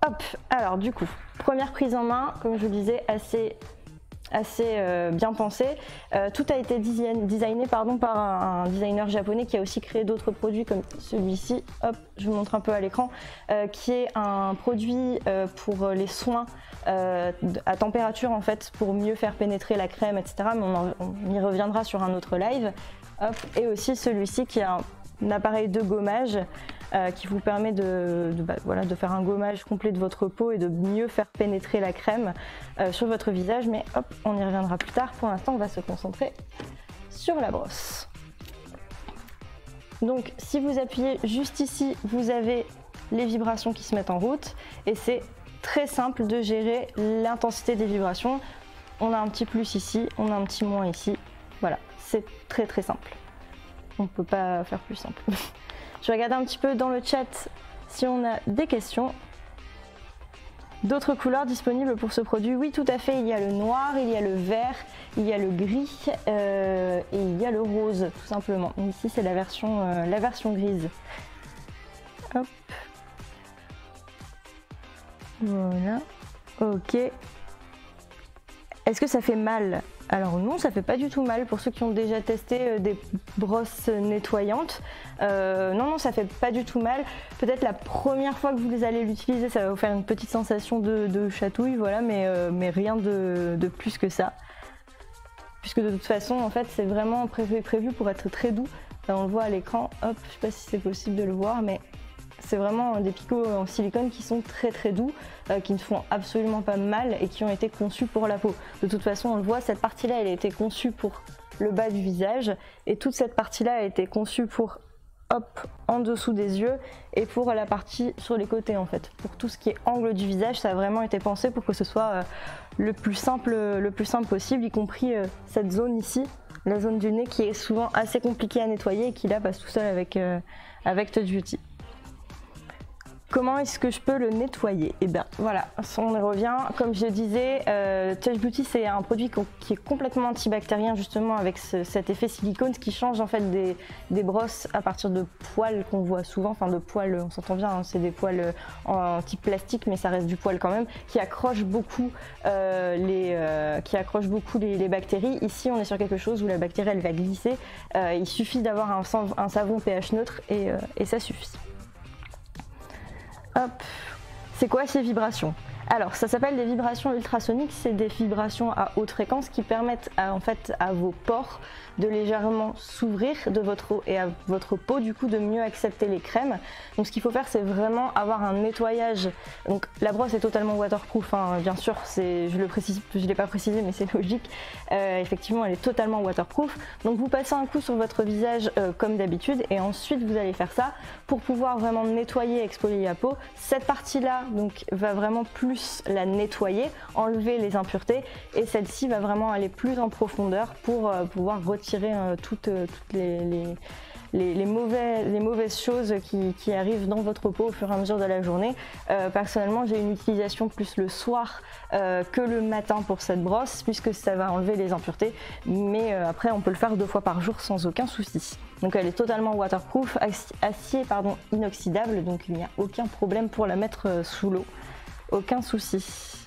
Hop, alors du coup, première prise en main, comme je vous disais, assez bien pensé. Tout a été designé par un designer japonais qui a aussi créé d'autres produits comme celui-ci. Hop, je vous montre un peu à l'écran, qui est un produit pour les soins à température en fait, pour mieux faire pénétrer la crème, etc. Mais on y reviendra sur un autre live. Hop, et aussi celui-ci qui est un appareil de gommage qui vous permet de faire un gommage complet de votre peau et de mieux faire pénétrer la crème sur votre visage, mais hop, on y reviendra plus tard. Pour l'instant, on va se concentrer sur la brosse. Donc si vous appuyez juste ici, vous avez les vibrations qui se mettent en route et c'est très simple de gérer l'intensité des vibrations. On a un petit plus ici, on a un petit moins ici, voilà, c'est très simple. On ne peut pas faire plus simple. Je vais regarder un petit peu dans le chat si on a des questions. D'autres couleurs disponibles pour ce produit? Oui, tout à fait. Il y a le noir, il y a le vert, il y a le gris et il y a le rose, tout simplement. Ici, c'est la version grise. Hop. Voilà. Ok. Est-ce que ça fait mal? Alors non, ça fait pas du tout mal pour ceux qui ont déjà testé des brosses nettoyantes. Non, ça fait pas du tout mal. Peut-être la première fois que vous allez l'utiliser, ça va vous faire une petite sensation de chatouille, voilà, mais rien de plus que ça. Puisque de toute façon, en fait, c'est vraiment prévu pour être très doux. Là, on le voit à l'écran. Hop, je sais pas si c'est possible de le voir, mais c'est vraiment des picots en silicone qui sont très doux, qui ne font absolument pas mal et qui ont été conçus pour la peau. De toute façon, on le voit, cette partie-là, elle a été conçue pour le bas du visage et toute cette partie-là a été conçue pour, hop, en dessous des yeux et pour la partie sur les côtés en fait. Pour tout ce qui est angle du visage, ça a vraiment été pensé pour que ce soit le plus simple possible, y compris cette zone ici, la zone du nez qui est souvent assez compliquée à nettoyer et qui là passe tout seul avec Touch Beauty. Comment est-ce que je peux le nettoyer? Et bien voilà, on y revient. Comme je disais, Touch Beauty c'est un produit qui est complètement antibactérien justement avec cet effet silicone, ce qui change en fait des brosses à partir de poils qu'on voit souvent, enfin de poils, on s'entend bien, hein, c'est des poils en type plastique mais ça reste du poil quand même, qui accroche beaucoup les bactéries. Ici on est sur quelque chose où la bactérie elle va glisser, il suffit d'avoir un savon pH neutre et ça suffit. Hop, c'est quoi ces vibrations? Alors ça s'appelle des vibrations ultrasoniques, c'est des vibrations à haute fréquence qui permettent à vos pores de légèrement s'ouvrir et à votre peau du coup de mieux accepter les crèmes. Donc ce qu'il faut faire c'est vraiment avoir un nettoyage. Donc la brosse est totalement waterproof, hein, bien sûr, je l'ai pas précisé mais c'est logique. Effectivement elle est totalement waterproof. Donc vous passez un coup sur votre visage comme d'habitude et ensuite vous allez faire ça pour pouvoir vraiment nettoyer et exfolier la peau. Cette partie là donc va vraiment plus la nettoyer, enlever les impuretés et celle-ci va vraiment aller plus en profondeur pour pouvoir retirer toutes les mauvaises choses qui arrivent dans votre peau au fur et à mesure de la journée. Personnellement j'ai une utilisation plus le soir que le matin pour cette brosse puisque ça va enlever les impuretés, mais après on peut le faire 2 fois par jour sans aucun souci. Donc elle est totalement waterproof, acier inoxydable, donc il n'y a aucun problème pour la mettre sous l'eau, aucun souci.